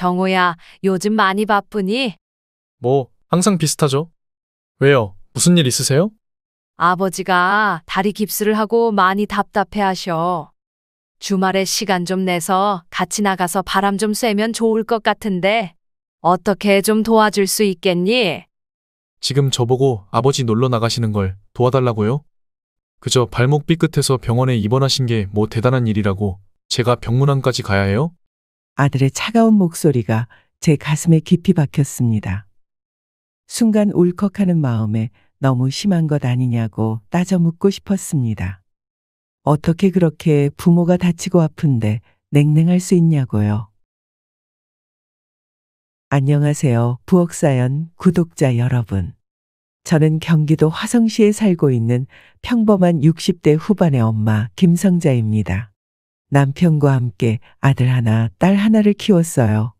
정우야, 요즘 많이 바쁘니? 뭐, 항상 비슷하죠? 왜요? 무슨 일 있으세요? 아버지가 다리 깁스를 하고 많이 답답해 하셔. 주말에 시간 좀 내서 같이 나가서 바람 좀 쐬면 좋을 것 같은데, 어떻게 좀 도와줄 수 있겠니? 지금 저보고 아버지 놀러 나가시는 걸 도와달라고요? 그저 발목 삐끗해서 병원에 입원하신 게 뭐 대단한 일이라고 제가 병문안까지 가야 해요? 아들의 차가운 목소리가 제 가슴에 깊이 박혔습니다. 순간 울컥하는 마음에 너무 심한 것 아니냐고 따져 묻고 싶었습니다. 어떻게 그렇게 부모가 다치고 아픈데 냉랭할 수 있냐고요. 안녕하세요. 부엌사연 구독자 여러분. 저는 경기도 화성시에 살고 있는 평범한 60대 후반의 엄마 김성자입니다. 남편과 함께 아들 하나, 딸 하나를 키웠어요.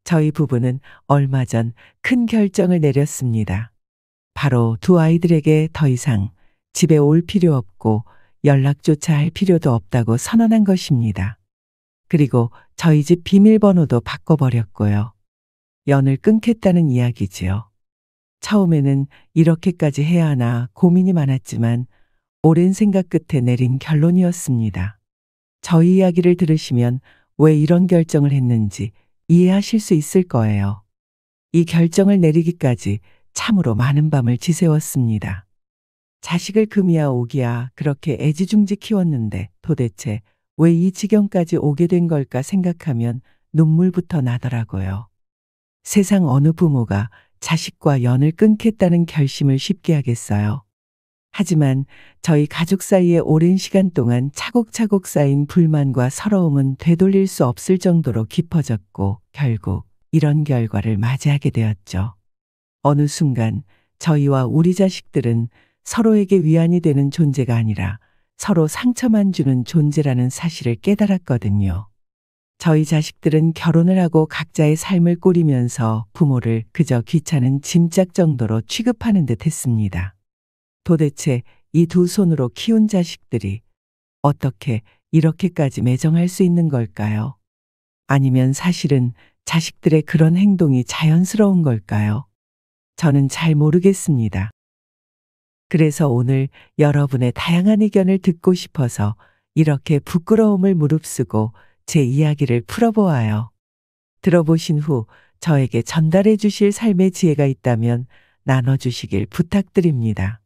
저희 부부는 얼마 전 큰 결정을 내렸습니다. 바로 두 아이들에게 더 이상 집에 올 필요 없고 연락조차 할 필요도 없다고 선언한 것입니다. 그리고 저희 집 비밀번호도 바꿔버렸고요. 연을 끊겠다는 이야기지요. 처음에는 이렇게까지 해야 하나 고민이 많았지만 오랜 생각 끝에 내린 결론이었습니다. 저희 이야기를 들으시면 왜 이런 결정을 했는지 이해하실 수 있을 거예요. 이 결정을 내리기까지 참으로 많은 밤을 지새웠습니다. 자식을 금이야 오기야 그렇게 애지중지 키웠는데 도대체 왜 이 지경까지 오게 된 걸까 생각하면 눈물부터 나더라고요. 세상 어느 부모가 자식과 연을 끊겠다는 결심을 쉽게 하겠어요. 하지만 저희 가족 사이에 오랜 시간 동안 차곡차곡 쌓인 불만과 서러움은 되돌릴 수 없을 정도로 깊어졌고 결국 이런 결과를 맞이하게 되었죠. 어느 순간 저희와 우리 자식들은 서로에게 위안이 되는 존재가 아니라 서로 상처만 주는 존재라는 사실을 깨달았거든요. 저희 자식들은 결혼을 하고 각자의 삶을 꾸리면서 부모를 그저 귀찮은 짐짝 정도로 취급하는 듯 했습니다. 도대체 이 두 손으로 키운 자식들이 어떻게 이렇게까지 매정할 수 있는 걸까요? 아니면 사실은 자식들의 그런 행동이 자연스러운 걸까요? 저는 잘 모르겠습니다. 그래서 오늘 여러분의 다양한 의견을 듣고 싶어서 이렇게 부끄러움을 무릅쓰고 제 이야기를 풀어보아요. 들어보신 후 저에게 전달해 주실 삶의 지혜가 있다면 나눠주시길 부탁드립니다.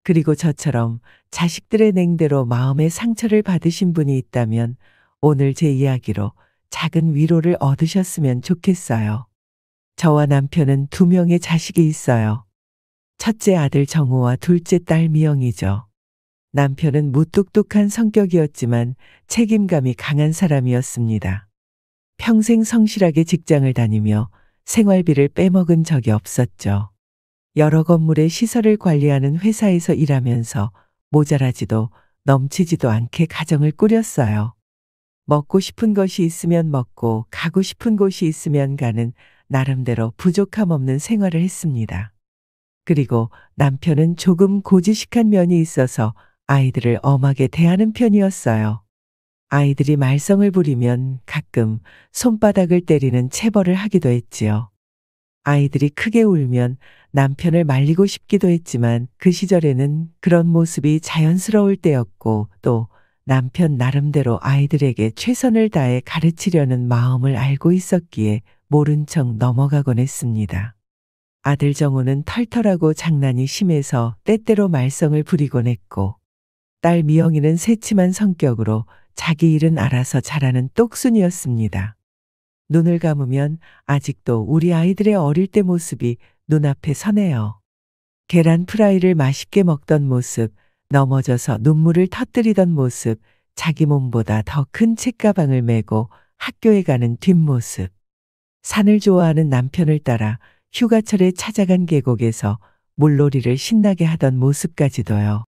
그리고 저처럼 자식들의 냉대로 마음의 상처를 받으신 분이 있다면 오늘 제 이야기로 작은 위로를 얻으셨으면 좋겠어요. 저와 남편은 2명의 자식이 있어요. 첫째 아들 정우와 둘째 딸 미영이죠. 남편은 무뚝뚝한 성격이었지만 책임감이 강한 사람이었습니다. 평생 성실하게 직장을 다니며 생활비를 빼먹은 적이 없었죠. 여러 건물의 시설을 관리하는 회사에서 일하면서 모자라지도 넘치지도 않게 가정을 꾸렸어요. 먹고 싶은 것이 있으면 먹고 가고 싶은 곳이 있으면 가는 나름대로 부족함 없는 생활을 했습니다. 그리고 남편은 조금 고지식한 면이 있어서 아이들을 엄하게 대하는 편이었어요. 아이들이 말썽을 부리면 가끔 손바닥을 때리는 체벌을 하기도 했지요. 아이들이 크게 울면 남편을 말리고 싶기도 했지만 그 시절에는 그런 모습이 자연스러울 때였고 또 남편 나름대로 아이들에게 최선을 다해 가르치려는 마음을 알고 있었기에 모른 척 넘어가곤 했습니다. 아들 정우는 털털하고 장난이 심해서 때때로 말썽을 부리곤 했고 딸 미영이는 새침한 성격으로 자기 일은 알아서 잘하는 똑순이었습니다. 눈을 감으면 아직도 우리 아이들의 어릴 때 모습이 눈앞에 서네요. 계란 프라이를 맛있게 먹던 모습, 넘어져서 눈물을 터뜨리던 모습, 자기 몸보다 더 큰 책가방을 메고 학교에 가는 뒷모습. 산을 좋아하는 남편을 따라 휴가철에 찾아간 계곡에서 물놀이를 신나게 하던 모습까지도요.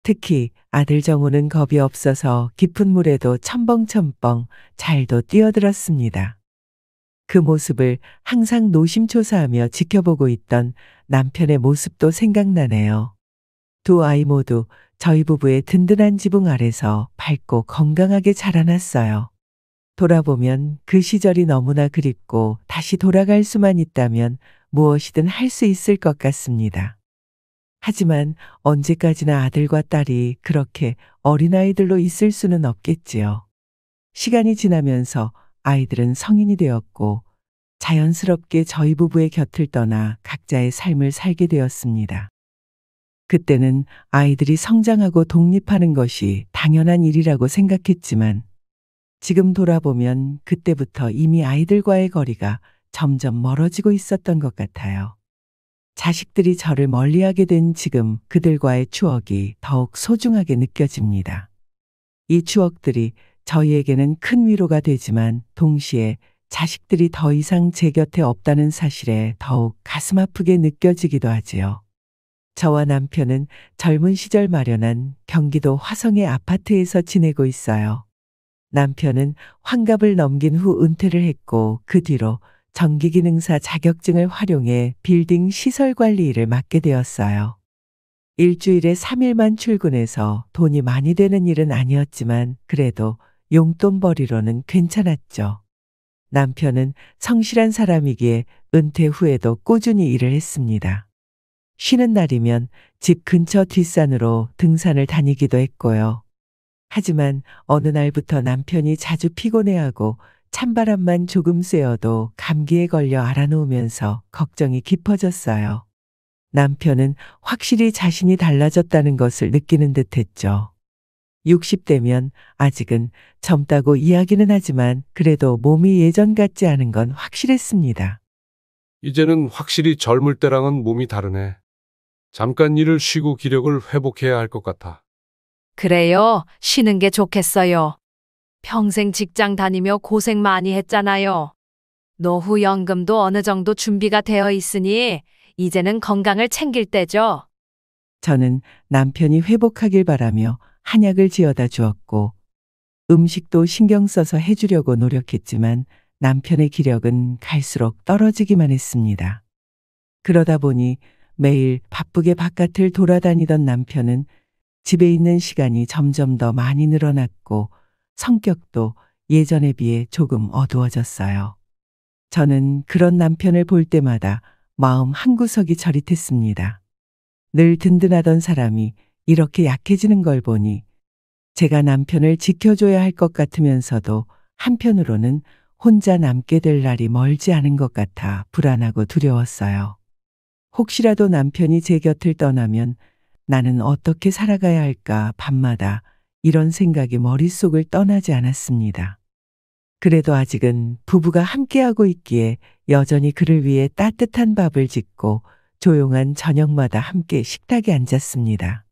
특히 아들 정우는 겁이 없어서 깊은 물에도 첨벙첨벙 잘도 뛰어들었습니다. 그 모습을 항상 노심초사하며 지켜보고 있던 남편의 모습도 생각나네요. 두 아이 모두 저희 부부의 든든한 지붕 아래서 밝고 건강하게 자라났어요. 돌아보면 그 시절이 너무나 그립고 다시 돌아갈 수만 있다면 무엇이든 할 수 있을 것 같습니다. 하지만 언제까지나 아들과 딸이 그렇게 어린아이들로 있을 수는 없겠지요. 시간이 지나면서 아이들은 성인이 되었고 자연스럽게 저희 부부의 곁을 떠나 각자의 삶을 살게 되었습니다. 그때는 아이들이 성장하고 독립하는 것이 당연한 일이라고 생각했지만 지금 돌아보면 그때부터 이미 아이들과의 거리가 점점 멀어지고 있었던 것 같아요. 자식들이 저를 멀리하게 된 지금 그들과의 추억이 더욱 소중하게 느껴집니다. 이 추억들이 저희에게는 큰 위로가 되지만 동시에 자식들이 더 이상 제 곁에 없다는 사실에 더욱 가슴 아프게 느껴지기도 하지요. 저와 남편은 젊은 시절 마련한 경기도 화성의 아파트에서 지내고 있어요. 남편은 환갑을 넘긴 후 은퇴를 했고 그 뒤로 전기기능사 자격증을 활용해 빌딩 시설 관리 일을 맡게 되었어요. 일주일에 3일만 출근해서 돈이 많이 되는 일은 아니었지만 그래도 용돈벌이로는 괜찮았죠. 남편은 성실한 사람이기에 은퇴 후에도 꾸준히 일을 했습니다. 쉬는 날이면 집 근처 뒷산으로 등산을 다니기도 했고요. 하지만 어느 날부터 남편이 자주 피곤해하고 찬바람만 조금 쐬어도 감기에 걸려 앓아누우면서 걱정이 깊어졌어요. 남편은 확실히 자신이 달라졌다는 것을 느끼는 듯했죠. 60대면 아직은 젊다고 이야기는 하지만 그래도 몸이 예전 같지 않은 건 확실했습니다. 이제는 확실히 젊을 때랑은 몸이 다르네. 잠깐 일을 쉬고 기력을 회복해야 할 것 같아. 그래요. 쉬는 게 좋겠어요. 평생 직장 다니며 고생 많이 했잖아요. 노후연금도 어느 정도 준비가 되어 있으니 이제는 건강을 챙길 때죠. 저는 남편이 회복하길 바라며 한약을 지어다 주었고 음식도 신경 써서 해주려고 노력했지만 남편의 기력은 갈수록 떨어지기만 했습니다. 그러다 보니 매일 바쁘게 바깥을 돌아다니던 남편은 집에 있는 시간이 점점 더 많이 늘어났고 성격도 예전에 비해 조금 어두워졌어요. 저는 그런 남편을 볼 때마다 마음 한구석이 저릿했습니다. 늘 든든하던 사람이 이렇게 약해지는 걸 보니 제가 남편을 지켜줘야 할 것 같으면서도 한편으로는 혼자 남게 될 날이 멀지 않은 것 같아 불안하고 두려웠어요. 혹시라도 남편이 제 곁을 떠나면 나는 어떻게 살아가야 할까 밤마다 이런 생각이 머릿속을 떠나지 않았습니다. 그래도 아직은 부부가 함께하고 있기에 여전히 그를 위해 따뜻한 밥을 짓고 조용한 저녁마다 함께 식탁에 앉았습니다.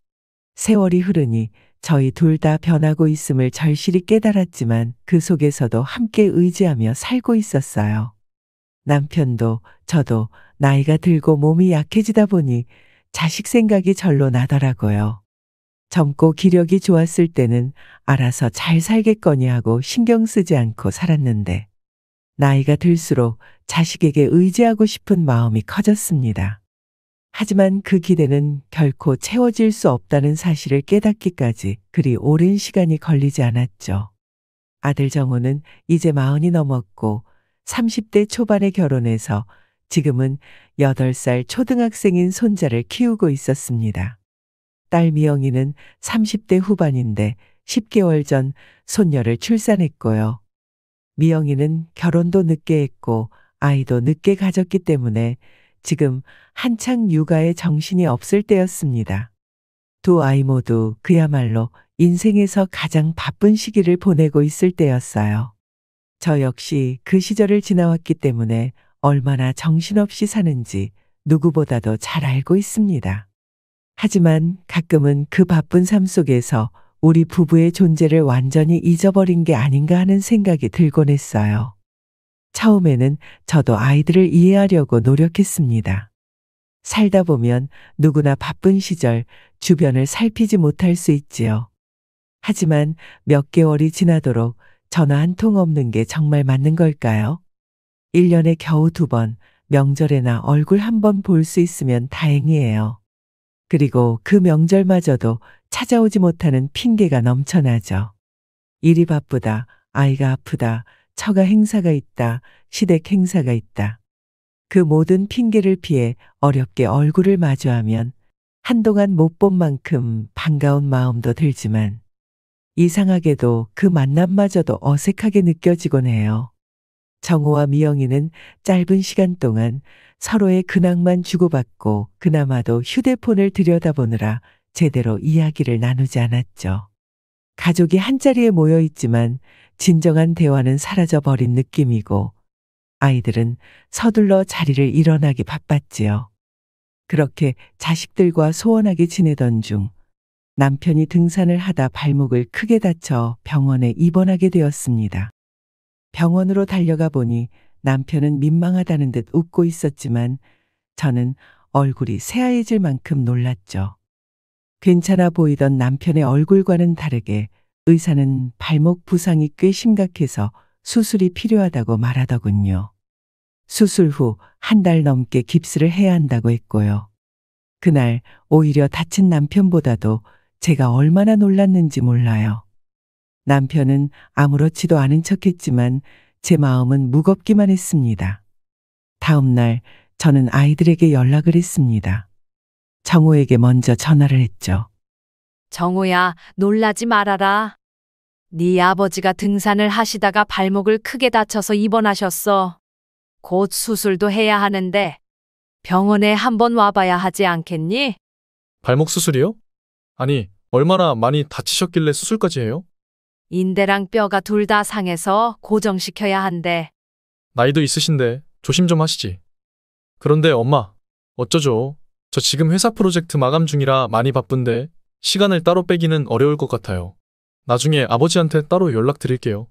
세월이 흐르니 저희 둘 다 변하고 있음을 절실히 깨달았지만 그 속에서도 함께 의지하며 살고 있었어요. 남편도 저도 나이가 들고 몸이 약해지다 보니 자식 생각이 절로 나더라고요. 젊고 기력이 좋았을 때는 알아서 잘 살겠거니 하고 신경 쓰지 않고 살았는데 나이가 들수록 자식에게 의지하고 싶은 마음이 커졌습니다. 하지만 그 기대는 결코 채워질 수 없다는 사실을 깨닫기까지 그리 오랜 시간이 걸리지 않았죠. 아들 정우는 이제 40이 넘었고 30대 초반에 결혼해서 지금은 8살 초등학생인 손자를 키우고 있었습니다. 딸 미영이는 30대 후반인데 10개월 전 손녀를 출산했고요. 미영이는 결혼도 늦게 했고 아이도 늦게 가졌기 때문에 지금 한창 육아에 정신이 없을 때였습니다. 두 아이 모두 그야말로 인생에서 가장 바쁜 시기를 보내고 있을 때였어요. 저 역시 그 시절을 지나왔기 때문에 얼마나 정신없이 사는지 누구보다도 잘 알고 있습니다. 하지만 가끔은 그 바쁜 삶 속에서 우리 부부의 존재를 완전히 잊어버린 게 아닌가 하는 생각이 들곤 했어요. 처음에는 저도 아이들을 이해하려고 노력했습니다. 살다 보면 누구나 바쁜 시절 주변을 살피지 못할 수 있지요. 하지만 몇 개월이 지나도록 전화 한 통 없는 게 정말 맞는 걸까요? 1년에 겨우 2번, 명절에나 얼굴 한 번 볼 수 있으면 다행이에요. 그리고 그 명절마저도 찾아오지 못하는 핑계가 넘쳐나죠. 일이 바쁘다, 아이가 아프다, 처가 행사가 있다, 시댁 행사가 있다. 그 모든 핑계를 피해 어렵게 얼굴을 마주하면 한동안 못 본 만큼 반가운 마음도 들지만 이상하게도 그 만남마저도 어색하게 느껴지곤 해요. 정호와 미영이는 짧은 시간 동안 서로의 근황만 주고받고 그나마도 휴대폰을 들여다보느라 제대로 이야기를 나누지 않았죠. 가족이 한자리에 모여 있지만 진정한 대화는 사라져 버린 느낌이고 아이들은 서둘러 자리를 일어나기 바빴지요. 그렇게 자식들과 소원하게 지내던 중 남편이 등산을 하다 발목을 크게 다쳐 병원에 입원하게 되었습니다. 병원으로 달려가 보니 남편은 민망하다는 듯 웃고 있었지만 저는 얼굴이 새하얘질 만큼 놀랐죠. 괜찮아 보이던 남편의 얼굴과는 다르게 의사는 발목 부상이 꽤 심각해서 수술이 필요하다고 말하더군요. 수술 후 한 달 넘게 깁스를 해야 한다고 했고요. 그날 오히려 다친 남편보다도 제가 얼마나 놀랐는지 몰라요. 남편은 아무렇지도 않은 척했지만 제 마음은 무겁기만 했습니다. 다음 날 저는 아이들에게 연락을 했습니다. 정호에게 먼저 전화를 했죠. 정호야, 놀라지 말아라. 네 아버지가 등산을 하시다가 발목을 크게 다쳐서 입원하셨어. 곧 수술도 해야 하는데 병원에 한번 와봐야 하지 않겠니? 발목 수술이요? 아니, 얼마나 많이 다치셨길래 수술까지 해요? 인대랑 뼈가 둘 다 상해서 고정시켜야 한대. 나이도 있으신데 조심 좀 하시지. 그런데 엄마, 어쩌죠? 저 지금 회사 프로젝트 마감 중이라 많이 바쁜데 시간을 따로 빼기는 어려울 것 같아요. 나중에 아버지한테 따로 연락드릴게요.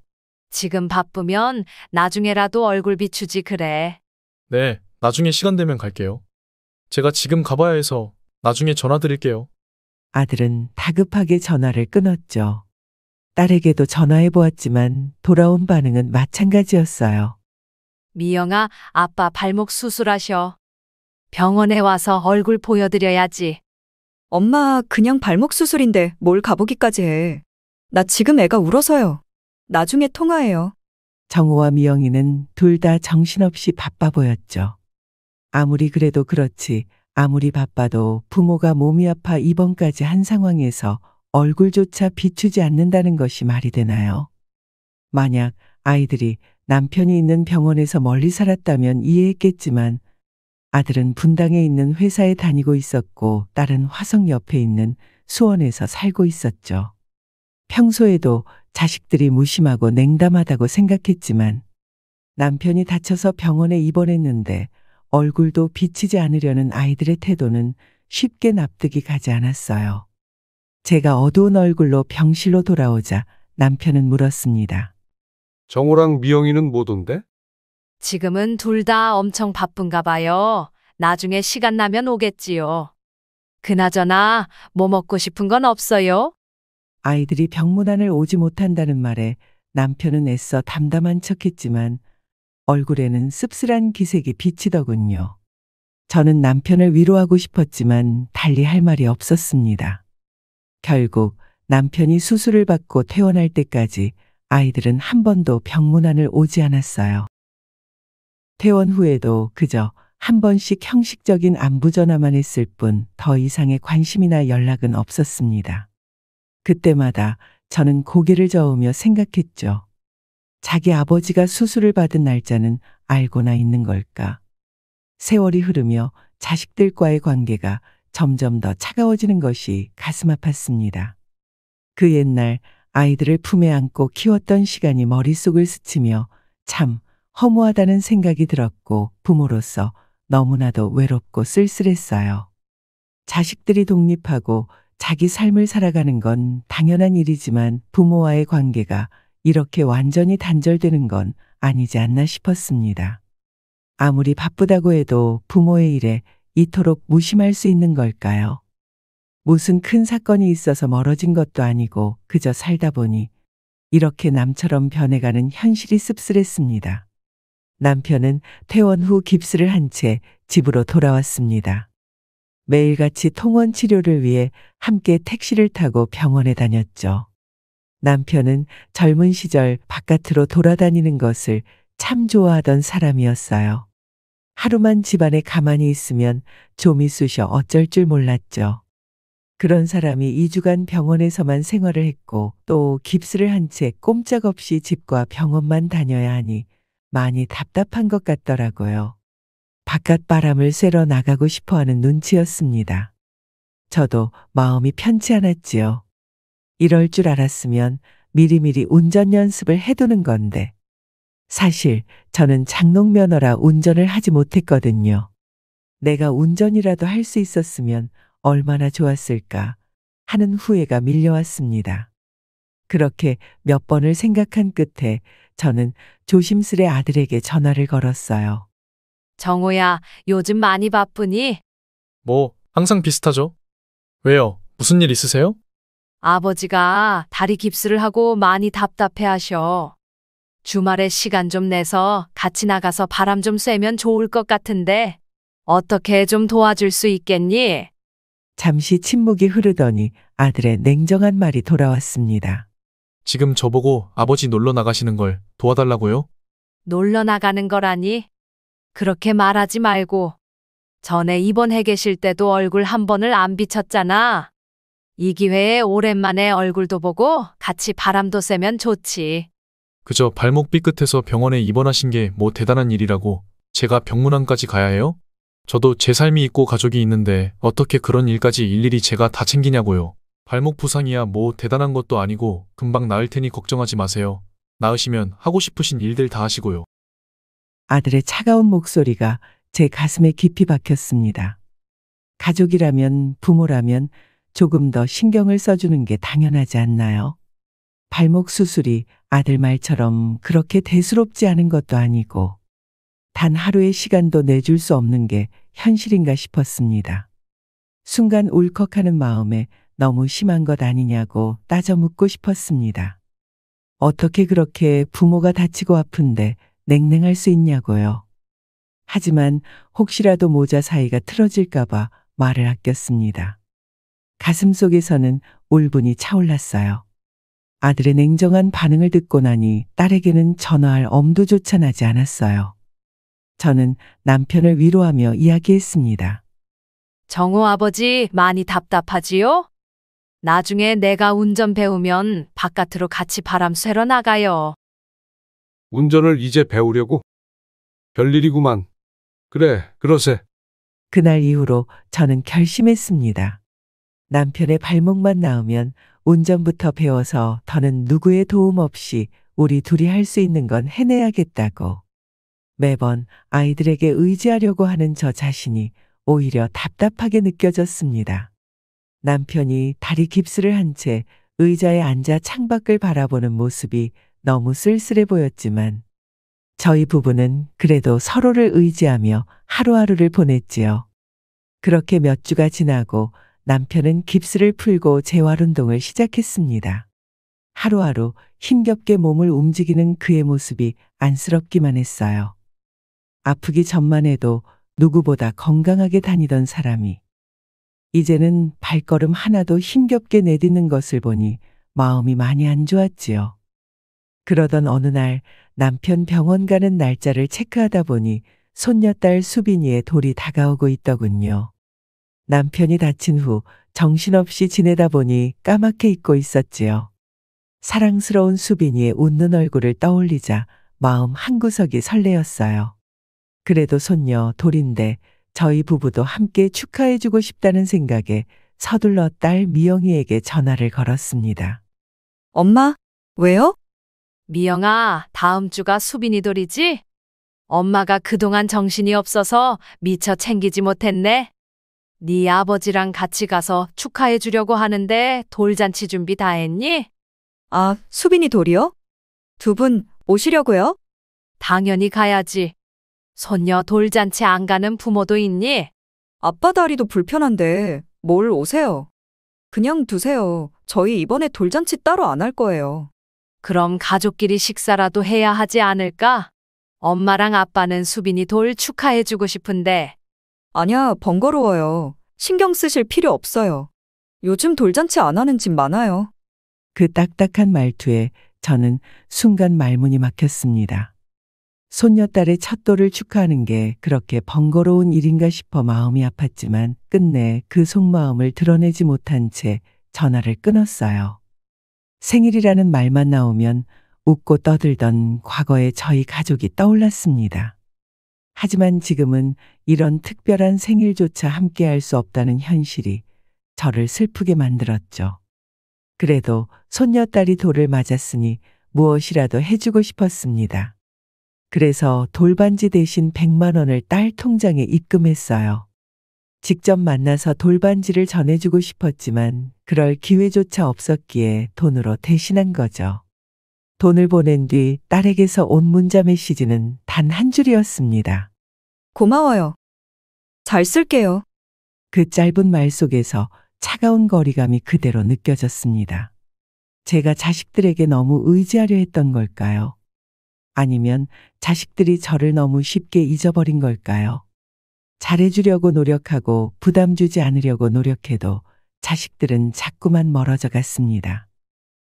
지금 바쁘면 나중에라도 얼굴 비추지 그래. 네, 나중에 시간 되면 갈게요. 제가 지금 가봐야 해서 나중에 전화드릴게요. 아들은 다급하게 전화를 끊었죠. 딸에게도 전화해 보았지만 돌아온 반응은 마찬가지였어요. 미영아, 아빠 발목 수술하셔. 병원에 와서 얼굴 보여드려야지. 엄마, 그냥 발목 수술인데 뭘 가보기까지 해. 나 지금 애가 울어서요. 나중에 통화해요. 정호와 미영이는 둘 다 정신없이 바빠 보였죠. 아무리 그래도 그렇지, 아무리 바빠도 부모가 몸이 아파 입원까지 한 상황에서 얼굴조차 비추지 않는다는 것이 말이 되나요? 만약 아이들이 남편이 있는 병원에서 멀리 살았다면 이해했겠지만 아들은 분당에 있는 회사에 다니고 있었고 딸은 화성 옆에 있는 수원에서 살고 있었죠. 평소에도 자식들이 무심하고 냉담하다고 생각했지만 남편이 다쳐서 병원에 입원했는데 얼굴도 비치지 않으려는 아이들의 태도는 쉽게 납득이 가지 않았어요. 제가 어두운 얼굴로 병실로 돌아오자 남편은 물었습니다. 정호랑 미영이는 못 온대? 지금은 둘 다 엄청 바쁜가 봐요. 나중에 시간 나면 오겠지요. 그나저나 뭐 먹고 싶은 건 없어요? 아이들이 병문안을 오지 못한다는 말에 남편은 애써 담담한 척했지만 얼굴에는 씁쓸한 기색이 비치더군요. 저는 남편을 위로하고 싶었지만 달리 할 말이 없었습니다. 결국 남편이 수술을 받고 퇴원할 때까지 아이들은 한 번도 병문안을 오지 않았어요. 퇴원 후에도 그저 한 번씩 형식적인 안부 전화만 했을 뿐 더 이상의 관심이나 연락은 없었습니다. 그때마다 저는 고개를 저으며 생각했죠. 자기 아버지가 수술을 받은 날짜는 알고나 있는 걸까? 세월이 흐르며 자식들과의 관계가 점점 더 차가워지는 것이 가슴 아팠습니다. 그 옛날 아이들을 품에 안고 키웠던 시간이 머릿속을 스치며 참 허무하다는 생각이 들었고 부모로서 너무나도 외롭고 쓸쓸했어요. 자식들이 독립하고 자기 삶을 살아가는 건 당연한 일이지만 부모와의 관계가 이렇게 완전히 단절되는 건 아니지 않나 싶었습니다. 아무리 바쁘다고 해도 부모의 일에 이토록 무심할 수 있는 걸까요? 무슨 큰 사건이 있어서 멀어진 것도 아니고 그저 살다 보니 이렇게 남처럼 변해가는 현실이 씁쓸했습니다. 남편은 퇴원 후 깁스를 한 채 집으로 돌아왔습니다. 매일같이 통원 치료를 위해 함께 택시를 타고 병원에 다녔죠. 남편은 젊은 시절 바깥으로 돌아다니는 것을 참 좋아하던 사람이었어요. 하루만 집안에 가만히 있으면 좀이 쑤셔 어쩔 줄 몰랐죠. 그런 사람이 2주간 병원에서만 생활을 했고 또 깁스를 한 채 꼼짝없이 집과 병원만 다녀야 하니 많이 답답한 것 같더라고요. 바깥 바람을 쐬러 나가고 싶어 하는 눈치였습니다. 저도 마음이 편치 않았지요. 이럴 줄 알았으면 미리미리 운전 연습을 해두는 건데. 사실 저는 장롱면허라 운전을 하지 못했거든요. 내가 운전이라도 할 수 있었으면 얼마나 좋았을까 하는 후회가 밀려왔습니다. 그렇게 몇 번을 생각한 끝에 저는 조심스레 아들에게 전화를 걸었어요. 정호야, 요즘 많이 바쁘니? 뭐, 항상 비슷하죠? 왜요? 무슨 일 있으세요? 아버지가 다리 깁스를 하고 많이 답답해 하셔. 주말에 시간 좀 내서 같이 나가서 바람 좀 쐬면 좋을 것 같은데 어떻게 좀 도와줄 수 있겠니? 잠시 침묵이 흐르더니 아들의 냉정한 말이 돌아왔습니다. 지금 저보고 아버지 놀러 나가시는 걸 도와달라고요? 놀러 나가는 거라니? 그렇게 말하지 말고. 전에 입원해 계실 때도 얼굴 한 번을 안 비쳤잖아. 이 기회에 오랜만에 얼굴도 보고 같이 바람도 쐬면 좋지. 그저 발목 삐끗해서 병원에 입원하신 게 뭐 대단한 일이라고 제가 병문안까지 가야 해요? 저도 제 삶이 있고 가족이 있는데 어떻게 그런 일까지 일일이 제가 다 챙기냐고요. 발목 부상이야 뭐 대단한 것도 아니고 금방 나을 테니 걱정하지 마세요. 나으시면 하고 싶으신 일들 다 하시고요. 아들의 차가운 목소리가 제 가슴에 깊이 박혔습니다. 가족이라면, 부모라면 조금 더 신경을 써주는 게 당연하지 않나요? 발목 수술이 아들 말처럼 그렇게 대수롭지 않은 것도 아니고 단 하루의 시간도 내줄 수 없는 게 현실인가 싶었습니다. 순간 울컥하는 마음에 너무 심한 것 아니냐고 따져 묻고 싶었습니다. 어떻게 그렇게 부모가 다치고 아픈데 냉랭할 수 있냐고요. 하지만 혹시라도 모자 사이가 틀어질까봐 말을 아꼈습니다. 가슴 속에서는 울분이 차올랐어요. 아들의 냉정한 반응을 듣고 나니 딸에게는 전화할 엄두조차 나지 않았어요. 저는 남편을 위로하며 이야기했습니다. 정호 아버지 많이 답답하지요? 나중에 내가 운전 배우면 바깥으로 같이 바람 쐬러 나가요. 운전을 이제 배우려고? 별일이구만. 그래, 그러세. 그날 이후로 저는 결심했습니다. 남편의 발목만 나으면 운전부터 배워서 더는 누구의 도움 없이 우리 둘이 할 수 있는 건 해내야겠다고. 매번 아이들에게 의지하려고 하는 저 자신이 오히려 답답하게 느껴졌습니다. 남편이 다리 깁스를 한 채 의자에 앉아 창밖을 바라보는 모습이 너무 쓸쓸해 보였지만 저희 부부는 그래도 서로를 의지하며 하루하루를 보냈지요. 그렇게 몇 주가 지나고 남편은 깁스를 풀고 재활 운동을 시작했습니다. 하루하루 힘겹게 몸을 움직이는 그의 모습이 안쓰럽기만 했어요. 아프기 전만 해도 누구보다 건강하게 다니던 사람이 이제는 발걸음 하나도 힘겹게 내딛는 것을 보니 마음이 많이 안 좋았지요. 그러던 어느 날 남편 병원 가는 날짜를 체크하다 보니 손녀딸 수빈이의 돌이 다가오고 있더군요. 남편이 다친 후 정신없이 지내다 보니 까맣게 잊고 있었지요. 사랑스러운 수빈이의 웃는 얼굴을 떠올리자 마음 한구석이 설레었어요. 그래도 손녀 돌인데 저희 부부도 함께 축하해주고 싶다는 생각에 서둘러 딸 미영이에게 전화를 걸었습니다. 엄마, 왜요? 미영아, 다음 주가 수빈이 돌이지? 엄마가 그동안 정신이 없어서 미처 챙기지 못했네. 네 아버지랑 같이 가서 축하해 주려고 하는데 돌잔치 준비 다 했니? 아, 수빈이 돌이요? 두 분 오시려고요? 당연히 가야지. 손녀 돌잔치 안 가는 부모도 있니? 아빠 다리도 불편한데 뭘 오세요? 그냥 두세요. 저희 이번에 돌잔치 따로 안 할 거예요. 그럼 가족끼리 식사라도 해야 하지 않을까? 엄마랑 아빠는 수빈이 돌 축하해 주고 싶은데. 아니야, 번거로워요. 신경 쓰실 필요 없어요. 요즘 돌잔치 안 하는 집 많아요. 그 딱딱한 말투에 저는 순간 말문이 막혔습니다. 손녀딸의 첫 돌을 축하하는 게 그렇게 번거로운 일인가 싶어 마음이 아팠지만 끝내 그 속마음을 드러내지 못한 채 전화를 끊었어요. 생일이라는 말만 나오면 웃고 떠들던 과거의 저희 가족이 떠올랐습니다. 하지만 지금은 이런 특별한 생일조차 함께할 수 없다는 현실이 저를 슬프게 만들었죠. 그래도 손녀딸이 돌을 맞았으니 무엇이라도 해주고 싶었습니다. 그래서 돌반지 대신 100만 원을 딸 통장에 입금했어요. 직접 만나서 돌반지를 전해주고 싶었지만 그럴 기회조차 없었기에 돈으로 대신한 거죠. 돈을 보낸 뒤 딸에게서 온 문자 메시지는 단 한 줄이었습니다. 고마워요. 잘 쓸게요. 그 짧은 말 속에서 차가운 거리감이 그대로 느껴졌습니다. 제가 자식들에게 너무 의지하려 했던 걸까요? 아니면 자식들이 저를 너무 쉽게 잊어버린 걸까요? 잘해주려고 노력하고 부담 주지 않으려고 노력해도 자식들은 자꾸만 멀어져 갔습니다.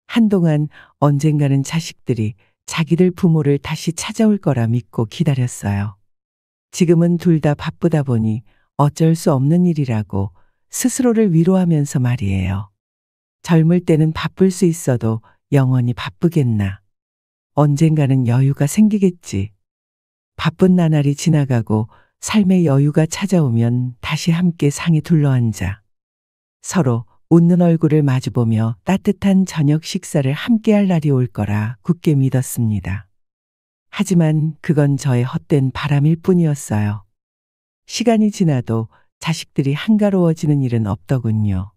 한동안 언젠가는 자식들이 자기들 부모를 다시 찾아올 거라 믿고 기다렸어요. 지금은 둘 다 바쁘다 보니 어쩔 수 없는 일이라고 스스로를 위로하면서 말이에요. 젊을 때는 바쁠 수 있어도 영원히 바쁘겠나. 언젠가는 여유가 생기겠지. 바쁜 나날이 지나가고 삶의 여유가 찾아오면 다시 함께 상에 둘러앉아 서로 웃는 얼굴을 마주보며 따뜻한 저녁 식사를 함께할 날이 올 거라 굳게 믿었습니다. 하지만 그건 저의 헛된 바람일 뿐이었어요. 시간이 지나도 자식들이 한가로워지는 일은 없더군요.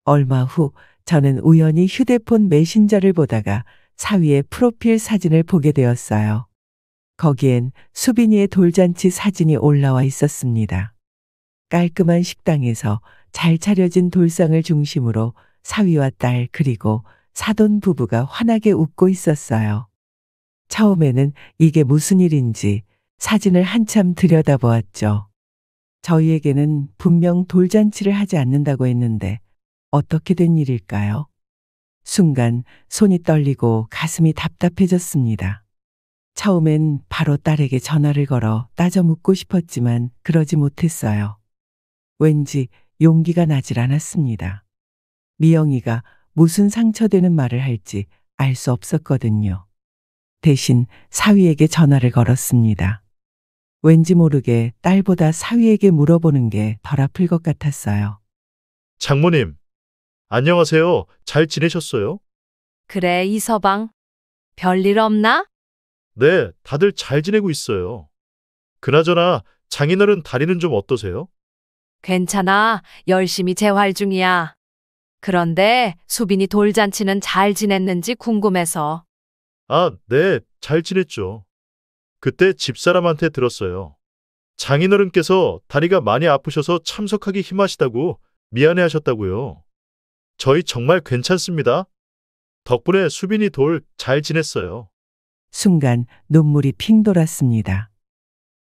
얼마 후 저는 우연히 휴대폰 메신저를 보다가 사위의 프로필 사진을 보게 되었어요. 거기엔 수빈이의 돌잔치 사진이 올라와 있었습니다. 깔끔한 식당에서 잘 차려진 돌상을 중심으로 사위와 딸 그리고 사돈 부부가 환하게 웃고 있었어요. 처음에는 이게 무슨 일인지 사진을 한참 들여다보았죠. 저희에게는 분명 돌잔치를 하지 않는다고 했는데 어떻게 된 일일까요? 순간 손이 떨리고 가슴이 답답해졌습니다. 처음엔 바로 딸에게 전화를 걸어 따져 묻고 싶었지만 그러지 못했어요. 왠지 용기가 나질 않았습니다. 미영이가 무슨 상처되는 말을 할지 알 수 없었거든요. 대신 사위에게 전화를 걸었습니다. 왠지 모르게 딸보다 사위에게 물어보는 게 덜 아플 것 같았어요. 장모님, 안녕하세요. 잘 지내셨어요? 그래, 이서방. 별일 없나? 네, 다들 잘 지내고 있어요. 그나저나 장인어른 다리는 좀 어떠세요? 괜찮아. 열심히 재활 중이야. 그런데 수빈이 돌잔치는 잘 지냈는지 궁금해서. 아, 네, 잘 지냈죠. 그때 집사람한테 들었어요. 장인어른께서 다리가 많이 아프셔서 참석하기 힘하시다고 미안해하셨다고요. 저희 정말 괜찮습니다. 덕분에 수빈이 돌 잘 지냈어요. 순간 눈물이 핑 돌았습니다.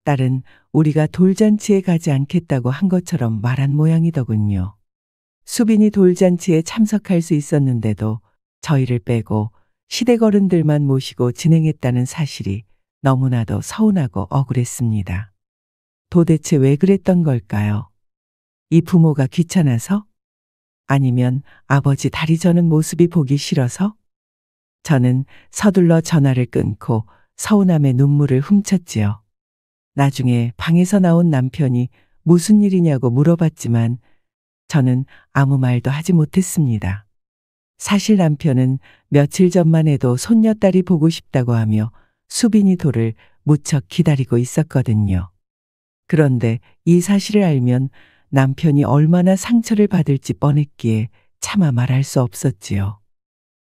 딸은 우리가 돌잔치에 가지 않겠다고 한 것처럼 말한 모양이더군요. 수빈이 돌잔치에 참석할 수 있었는데도 저희를 빼고 시댁어른들만 모시고 진행했다는 사실이 너무나도 서운하고 억울했습니다. 도대체 왜 그랬던 걸까요? 이 부모가 귀찮아서? 아니면 아버지 다리 저는 모습이 보기 싫어서? 저는 서둘러 전화를 끊고 서운함에 눈물을 훔쳤지요. 나중에 방에서 나온 남편이 무슨 일이냐고 물어봤지만 저는 아무 말도 하지 못했습니다. 사실 남편은 며칠 전만 해도 손녀딸이 보고 싶다고 하며 수빈이 돌을 무척 기다리고 있었거든요. 그런데 이 사실을 알면 남편이 얼마나 상처를 받을지 뻔했기에 차마 말할 수 없었지요.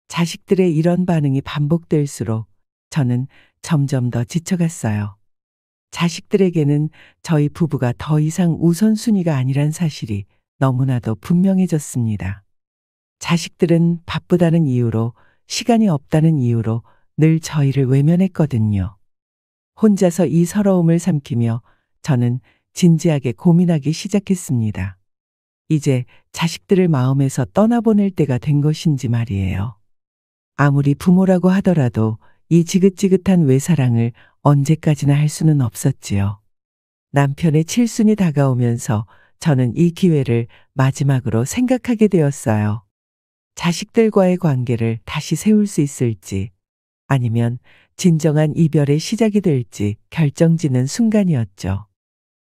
자식들의 이런 반응이 반복될수록 저는 점점 더 지쳐갔어요. 자식들에게는 저희 부부가 더 이상 우선순위가 아니란 사실이 너무나도 분명해졌습니다. 자식들은 바쁘다는 이유로, 시간이 없다는 이유로 늘 저희를 외면했거든요. 혼자서 이 서러움을 삼키며 저는 진지하게 고민하기 시작했습니다. 이제 자식들을 마음에서 떠나보낼 때가 된 것인지 말이에요. 아무리 부모라고 하더라도 이 지긋지긋한 외사랑을 언제까지나 할 수는 없었지요. 남편의 칠순이 다가오면서 저는 이 기회를 마지막으로 생각하게 되었어요. 자식들과의 관계를 다시 세울 수 있을지, 아니면 진정한 이별의 시작이 될지 결정짓는 순간이었죠.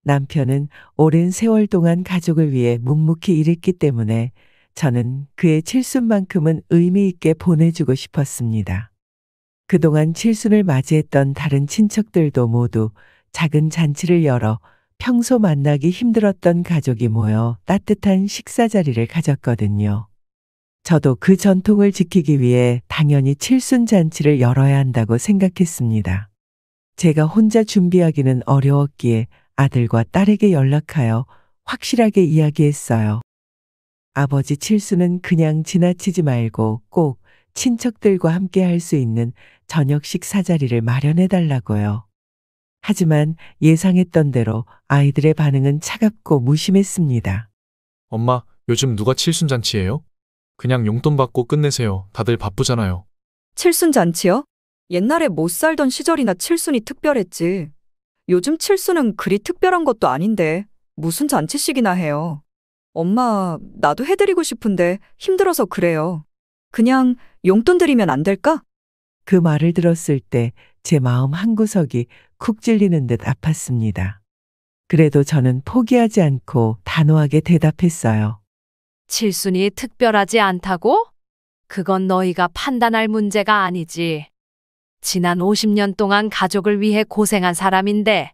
남편은 오랜 세월 동안 가족을 위해 묵묵히 일했기 때문에 저는 그의 칠순만큼은 의미 있게 보내주고 싶었습니다. 그동안 칠순을 맞이했던 다른 친척들도 모두 작은 잔치를 열어 평소 만나기 힘들었던 가족이 모여 따뜻한 식사 자리를 가졌거든요. 저도 그 전통을 지키기 위해 당연히 칠순 잔치를 열어야 한다고 생각했습니다. 제가 혼자 준비하기는 어려웠기에 아들과 딸에게 연락하여 확실하게 이야기했어요. 아버지 칠순은 그냥 지나치지 말고 꼭 친척들과 함께 할 수 있는 저녁 식사 자리를 마련해 달라고요. 하지만 예상했던 대로 아이들의 반응은 차갑고 무심했습니다. 엄마, 요즘 누가 칠순잔치예요? 그냥 용돈 받고 끝내세요. 다들 바쁘잖아요. 칠순 잔치요? 옛날에 못 살던 시절이나 칠순이 특별했지. 요즘 칠순은 그리 특별한 것도 아닌데 무슨 잔치식이나 해요. 엄마, 나도 해드리고 싶은데 힘들어서 그래요. 그냥 용돈 드리면 안 될까? 그 말을 들었을 때 제 마음 한구석이 쿡 찔리는 듯 아팠습니다. 그래도 저는 포기하지 않고 단호하게 대답했어요. 칠순이 특별하지 않다고? 그건 너희가 판단할 문제가 아니지. 지난 50년 동안 가족을 위해 고생한 사람인데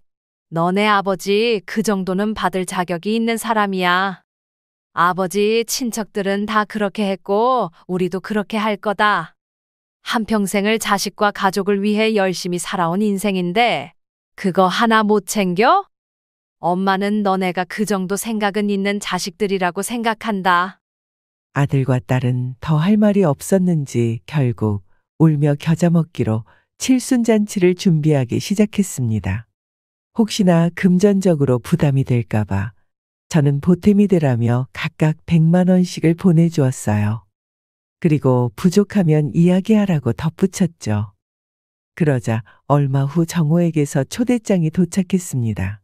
너네 아버지 그 정도는 받을 자격이 있는 사람이야. 아버지 친척들은 다 그렇게 했고 우리도 그렇게 할 거다. 한평생을 자식과 가족을 위해 열심히 살아온 인생인데 그거 하나 못 챙겨? 엄마는 너네가 그 정도 생각은 있는 자식들이라고 생각한다. 아들과 딸은 더 할 말이 없었는지 결국 울며 겨자 먹기로 칠순잔치를 준비하기 시작했습니다. 혹시나 금전적으로 부담이 될까봐 저는 보탬이 되라며 각각 100만 원씩을 보내주었어요. 그리고 부족하면 이야기하라고 덧붙였죠. 그러자 얼마 후 정호에게서 초대장이 도착했습니다.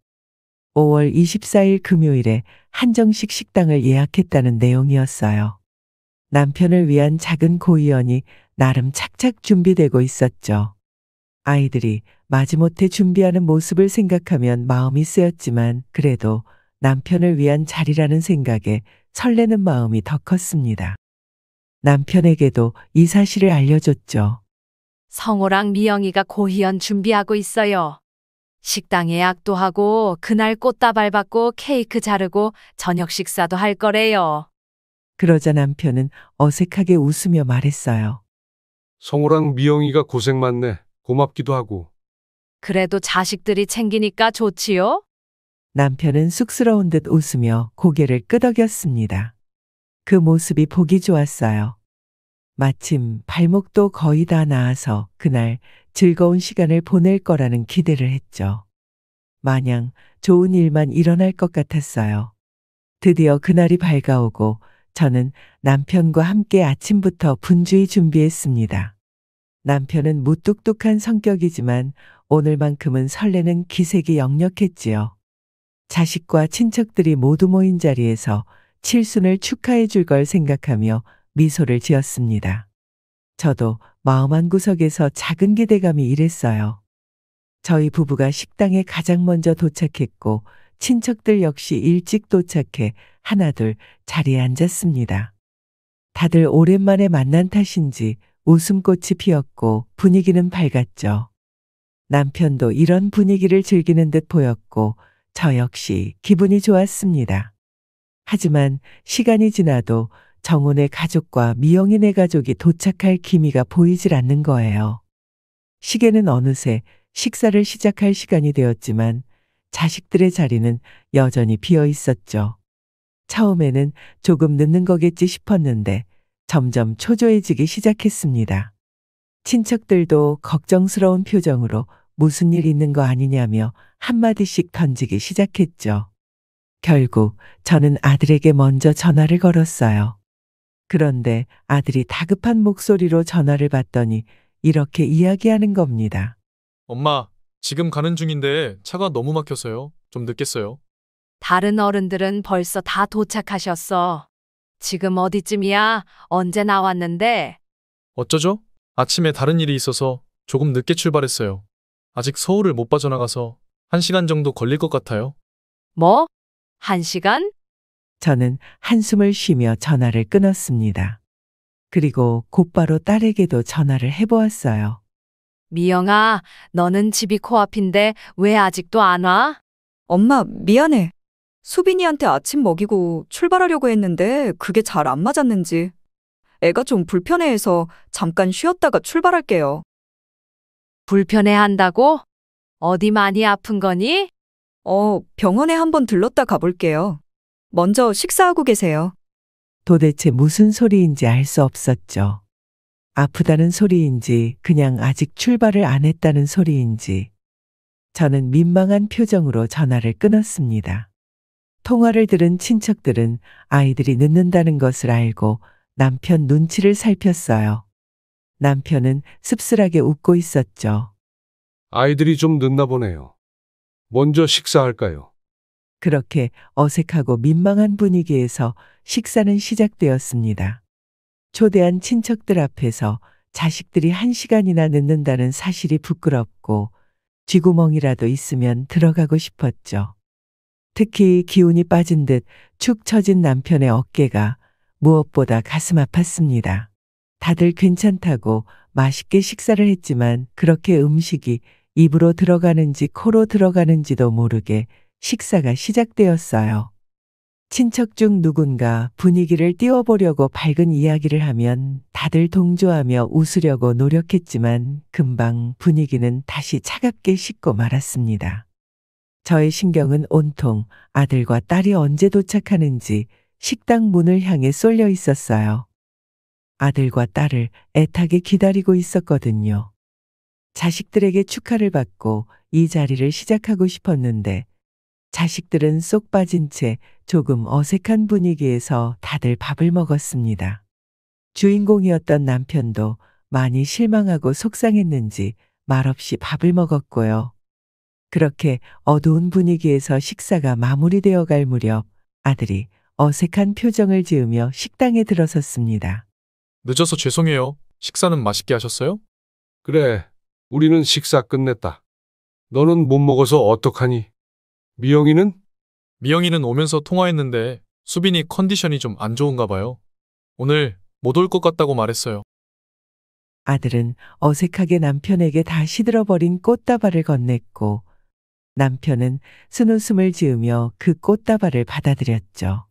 5월 24일 금요일에 한정식 식당을 예약했다는 내용이었어요. 남편을 위한 작은 고의원이 나름 착착 준비되고 있었죠. 아이들이 마지못해 준비하는 모습을 생각하면 마음이 쓰였지만 그래도 남편을 위한 자리라는 생각에 설레는 마음이 더 컸습니다. 남편에게도 이 사실을 알려줬죠. 성호랑 미영이가 고희연 준비하고 있어요. 식당 예약도 하고 그날 꽃다발 받고 케이크 자르고 저녁 식사도 할 거래요. 그러자 남편은 어색하게 웃으며 말했어요. 성호랑 미영이가 고생 많네. 고맙기도 하고. 그래도 자식들이 챙기니까 좋지요? 남편은 쑥스러운 듯 웃으며 고개를 끄덕였습니다. 그 모습이 보기 좋았어요. 마침 발목도 거의 다 나아서 그날 즐거운 시간을 보낼 거라는 기대를 했죠. 마냥 좋은 일만 일어날 것 같았어요. 드디어 그날이 밝아오고 저는 남편과 함께 아침부터 분주히 준비했습니다. 남편은 무뚝뚝한 성격이지만 오늘만큼은 설레는 기색이 역력했지요. 자식과 친척들이 모두 모인 자리에서 칠순을 축하해 줄 걸 생각하며 미소를 지었습니다. 저도 마음 한구석에서 작은 기대감이 일했어요. 저희 부부가 식당에 가장 먼저 도착했고 친척들 역시 일찍 도착해 하나둘 자리에 앉았습니다. 다들 오랜만에 만난 탓인지 웃음꽃이 피었고 분위기는 밝았죠. 남편도 이런 분위기를 즐기는 듯 보였고 저 역시 기분이 좋았습니다. 하지만 시간이 지나도 정훈의 가족과 미영이네 가족이 도착할 기미가 보이질 않는 거예요. 시계는 어느새 식사를 시작할 시간이 되었지만 자식들의 자리는 여전히 비어 있었죠. 처음에는 조금 늦는 거겠지 싶었는데 점점 초조해지기 시작했습니다. 친척들도 걱정스러운 표정으로 무슨 일 있는 거 아니냐며 한마디씩 던지기 시작했죠. 결국 저는 아들에게 먼저 전화를 걸었어요. 그런데 아들이 다급한 목소리로 전화를 받더니 이렇게 이야기하는 겁니다. 엄마, 지금 가는 중인데 차가 너무 막혀서요. 좀 늦겠어요. 다른 어른들은 벌써 다 도착하셨어. 지금 어디쯤이야? 언제 나왔는데? 어쩌죠? 아침에 다른 일이 있어서 조금 늦게 출발했어요. 아직 서울을 못 빠져나가서 1시간 정도 걸릴 것 같아요. 뭐? 1시간? 저는 한숨을 쉬며 전화를 끊었습니다. 그리고 곧바로 딸에게도 전화를 해보았어요. 미영아, 너는 집이 코앞인데 왜 아직도 안 와? 엄마, 미안해. 수빈이한테 아침 먹이고 출발하려고 했는데 그게 잘 안 맞았는지. 애가 좀 불편해해서 잠깐 쉬었다가 출발할게요. 불편해한다고? 어디 많이 아픈 거니? 병원에 한번 들렀다 가볼게요. 먼저 식사하고 계세요. 도대체 무슨 소리인지 알 수 없었죠. 아프다는 소리인지 그냥 아직 출발을 안 했다는 소리인지. 저는 민망한 표정으로 전화를 끊었습니다. 통화를 들은 친척들은 아이들이 늦는다는 것을 알고 남편 눈치를 살폈어요. 남편은 씁쓸하게 웃고 있었죠. 아이들이 좀 늦나 보네요. 먼저 식사할까요? 그렇게 어색하고 민망한 분위기에서 식사는 시작되었습니다. 초대한 친척들 앞에서 자식들이 1시간이나 늦는다는 사실이 부끄럽고 쥐구멍이라도 있으면 들어가고 싶었죠. 특히 기운이 빠진 듯 축 처진 남편의 어깨가 무엇보다 가슴 아팠습니다. 다들 괜찮다고 맛있게 식사를 했지만 그렇게 음식이 입으로 들어가는지 코로 들어가는지도 모르게 식사가 시작되었어요. 친척 중 누군가 분위기를 띄워보려고 밝은 이야기를 하면 다들 동조하며 웃으려고 노력했지만 금방 분위기는 다시 차갑게 식고 말았습니다. 저의 신경은 온통 아들과 딸이 언제 도착하는지 식당 문을 향해 쏠려 있었어요. 아들과 딸을 애타게 기다리고 있었거든요. 자식들에게 축하를 받고 이 자리를 시작하고 싶었는데 자식들은 쏙 빠진 채 조금 어색한 분위기에서 다들 밥을 먹었습니다. 주인공이었던 남편도 많이 실망하고 속상했는지 말없이 밥을 먹었고요. 그렇게 어두운 분위기에서 식사가 마무리되어 갈 무렵 아들이 어색한 표정을 지으며 식당에 들어섰습니다. 늦어서 죄송해요. 식사는 맛있게 하셨어요? 그래, 우리는 식사 끝냈다. 너는 못 먹어서 어떡하니? 미영이는? 미영이는 오면서 통화했는데 수빈이 컨디션이 좀 안 좋은가 봐요. 오늘 못 올 것 같다고 말했어요. 아들은 어색하게 남편에게 다 시들어버린 꽃다발을 건넸고 남편은 쓴웃음을 지으며 그 꽃다발을 받아들였죠.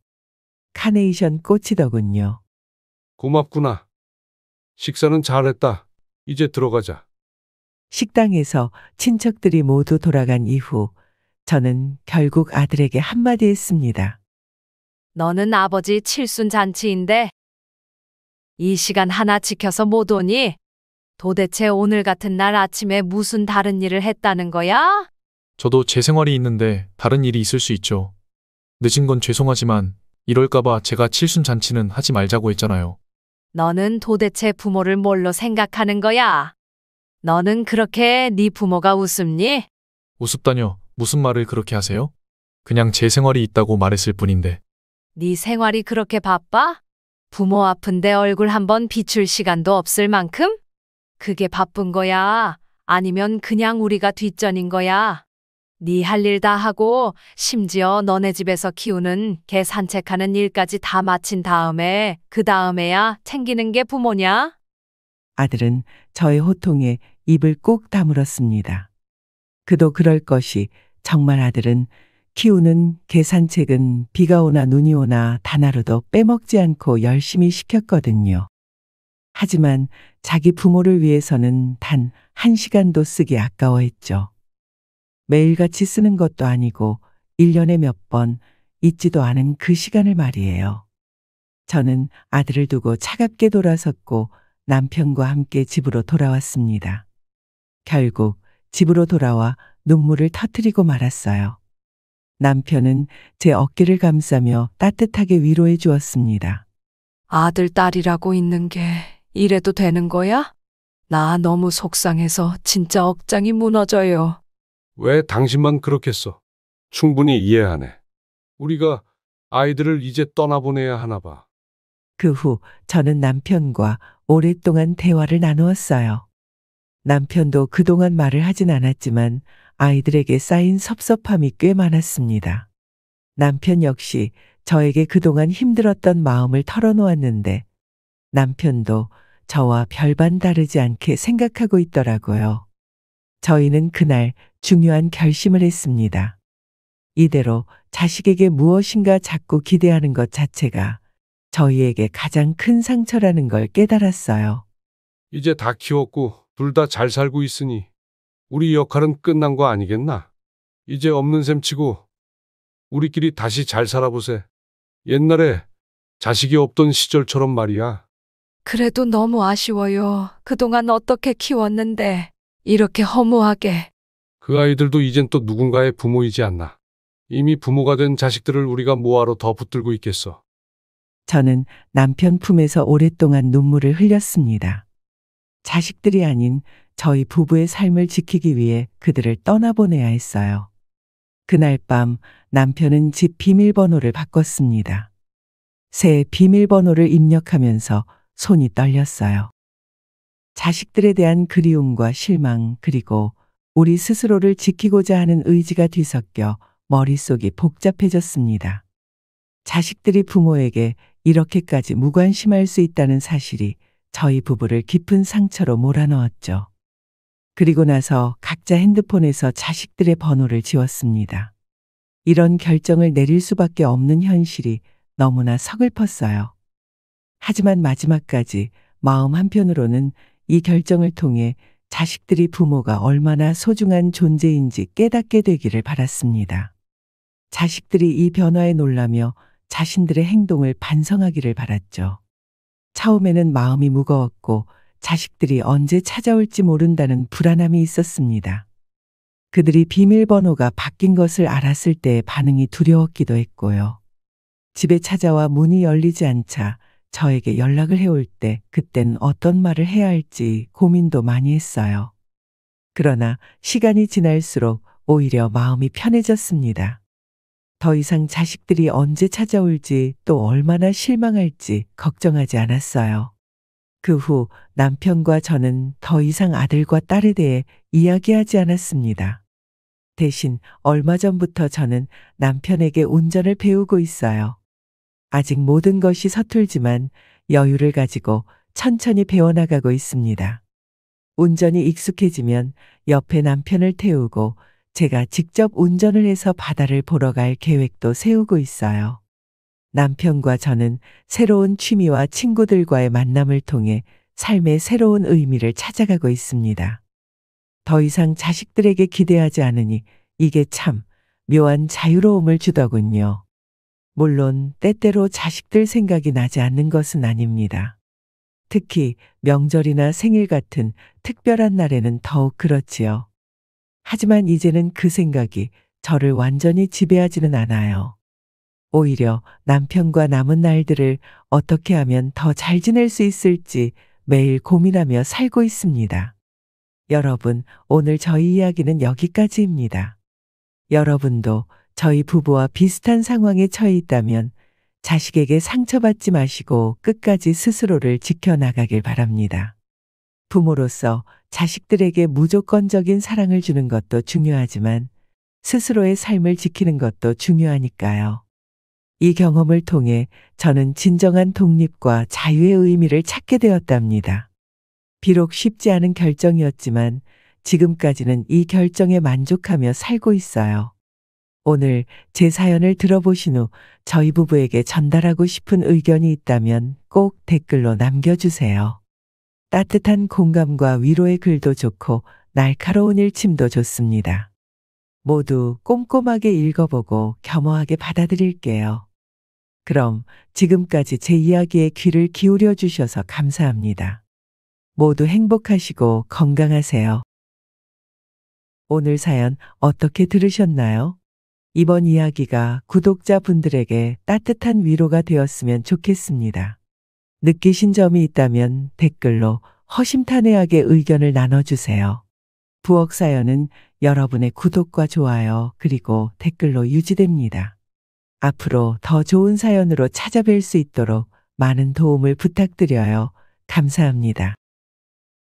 카네이션 꽃이더군요. 고맙구나. 식사는 잘했다. 이제 들어가자. 식당에서 친척들이 모두 돌아간 이후 저는 결국 아들에게 한마디 했습니다. 너는 아버지 칠순 잔치인데 이 시간 하나 지켜서 못 오니? 도대체 오늘 같은 날 아침에 무슨 다른 일을 했다는 거야? 저도 제 생활이 있는데 다른 일이 있을 수 있죠. 늦은 건 죄송하지만 이럴까봐 제가 칠순 잔치는 하지 말자고 했잖아요. 너는 도대체 부모를 뭘로 생각하는 거야? 너는 그렇게 네 부모가 웃음니? 우습다뇨. 무슨 말을 그렇게 하세요? 그냥 제 생활이 있다고 말했을 뿐인데. 네 생활이 그렇게 바빠? 부모 아픈데 얼굴 한번 비출 시간도 없을 만큼? 그게 바쁜 거야? 아니면 그냥 우리가 뒷전인 거야? 네 할 일 다 하고 심지어 너네 집에서 키우는 개 산책하는 일까지 다 마친 다음에 그 다음에야 챙기는 게 부모냐? 아들은 저의 호통에 입을 꾹 다물었습니다. 그도 그럴 것이 정말 아들은 키우는 개 산책은 비가 오나 눈이 오나 단 하루도 빼먹지 않고 열심히 시켰거든요. 하지만 자기 부모를 위해서는 단 1시간도 쓰기 아까워했죠. 매일같이 쓰는 것도 아니고 1년에 몇 번 있지도 않은 그 시간을 말이에요. 저는 아들을 두고 차갑게 돌아섰고 남편과 함께 집으로 돌아왔습니다. 결국 집으로 돌아와 눈물을 터뜨리고 말았어요. 남편은 제 어깨를 감싸며 따뜻하게 위로해 주었습니다. 아들, 딸이라고 있는 게 이래도 되는 거야? 나 너무 속상해서 진짜 억장이 무너져요. 왜 당신만 그렇겠어? 충분히 이해하네. 우리가 아이들을 이제 떠나보내야 하나 봐. 그 후 저는 남편과 오랫동안 대화를 나누었어요. 남편도 그동안 말을 하진 않았지만 아이들에게 쌓인 섭섭함이 꽤 많았습니다. 남편 역시 저에게 그동안 힘들었던 마음을 털어놓았는데 남편도 저와 별반 다르지 않게 생각하고 있더라고요. 저희는 그날 중요한 결심을 했습니다. 이대로 자식에게 무엇인가 자꾸 기대하는 것 자체가 저희에게 가장 큰 상처라는 걸 깨달았어요. 이제 다 키웠고 둘 다 잘 살고 있으니 우리 역할은 끝난 거 아니겠나? 이제 없는 셈 치고 우리끼리 다시 잘 살아보세. 옛날에 자식이 없던 시절처럼 말이야. 그래도 너무 아쉬워요. 그동안 어떻게 키웠는데 이렇게 허무하게. 그 아이들도 이젠 또 누군가의 부모이지 않나. 이미 부모가 된 자식들을 우리가 뭐하러 더 붙들고 있겠어. 저는 남편 품에서 오랫동안 눈물을 흘렸습니다. 자식들이 아닌 저희 부부의 삶을 지키기 위해 그들을 떠나보내야 했어요. 그날 밤 남편은 집 비밀번호를 바꿨습니다. 새 비밀번호를 입력하면서 손이 떨렸어요. 자식들에 대한 그리움과 실망 그리고 우리 스스로를 지키고자 하는 의지가 뒤섞여 머릿속이 복잡해졌습니다. 자식들이 부모에게 이렇게까지 무관심할 수 있다는 사실이 저희 부부를 깊은 상처로 몰아넣었죠. 그리고 나서 각자 핸드폰에서 자식들의 번호를 지웠습니다. 이런 결정을 내릴 수밖에 없는 현실이 너무나 서글펐어요. 하지만 마지막까지 마음 한편으로는 이 결정을 통해 자식들이 부모가 얼마나 소중한 존재인지 깨닫게 되기를 바랐습니다. 자식들이 이 변화에 놀라며 자신들의 행동을 반성하기를 바랐죠. 처음에는 마음이 무거웠고 자식들이 언제 찾아올지 모른다는 불안함이 있었습니다. 그들이 비밀번호가 바뀐 것을 알았을 때의 반응이 두려웠기도 했고요. 집에 찾아와 문이 열리지 않자 저에게 연락을 해올 때 그땐 어떤 말을 해야 할지 고민도 많이 했어요. 그러나 시간이 지날수록 오히려 마음이 편해졌습니다. 더 이상 자식들이 언제 찾아올지 또 얼마나 실망할지 걱정하지 않았어요. 그 후 남편과 저는 더 이상 아들과 딸에 대해 이야기하지 않았습니다. 대신 얼마 전부터 저는 남편에게 운전을 배우고 있어요. 아직 모든 것이 서툴지만 여유를 가지고 천천히 배워나가고 있습니다. 운전이 익숙해지면 옆에 남편을 태우고 제가 직접 운전을 해서 바다를 보러 갈 계획도 세우고 있어요. 남편과 저는 새로운 취미와 친구들과의 만남을 통해 삶의 새로운 의미를 찾아가고 있습니다. 더 이상 자식들에게 기대하지 않으니 이게 참 묘한 자유로움을 주더군요. 물론 때때로 자식들 생각이 나지 않는 것은 아닙니다. 특히 명절이나 생일 같은 특별한 날에는 더욱 그렇지요. 하지만 이제는 그 생각이 저를 완전히 지배하지는 않아요. 오히려 남편과 남은 날들을 어떻게 하면 더 잘 지낼 수 있을지 매일 고민하며 살고 있습니다. 여러분, 오늘 저희 이야기는 여기까지입니다. 여러분도 저희 부부와 비슷한 상황에 처해 있다면 자식에게 상처받지 마시고 끝까지 스스로를 지켜나가길 바랍니다. 부모로서 자식들에게 무조건적인 사랑을 주는 것도 중요하지만 스스로의 삶을 지키는 것도 중요하니까요. 이 경험을 통해 저는 진정한 독립과 자유의 의미를 찾게 되었답니다. 비록 쉽지 않은 결정이었지만 지금까지는 이 결정에 만족하며 살고 있어요. 오늘 제 사연을 들어보신 후 저희 부부에게 전달하고 싶은 의견이 있다면 꼭 댓글로 남겨주세요. 따뜻한 공감과 위로의 글도 좋고 날카로운 일침도 좋습니다. 모두 꼼꼼하게 읽어보고 겸허하게 받아들일게요. 그럼 지금까지 제 이야기에 귀를 기울여 주셔서 감사합니다. 모두 행복하시고 건강하세요. 오늘 사연 어떻게 들으셨나요? 이번 이야기가 구독자분들에게 따뜻한 위로가 되었으면 좋겠습니다. 느끼신 점이 있다면 댓글로 허심탄회하게 의견을 나눠주세요. 부엌 사연은 여러분의 구독과 좋아요 그리고 댓글로 유지됩니다. 앞으로 더 좋은 사연으로 찾아뵐 수 있도록 많은 도움을 부탁드려요. 감사합니다.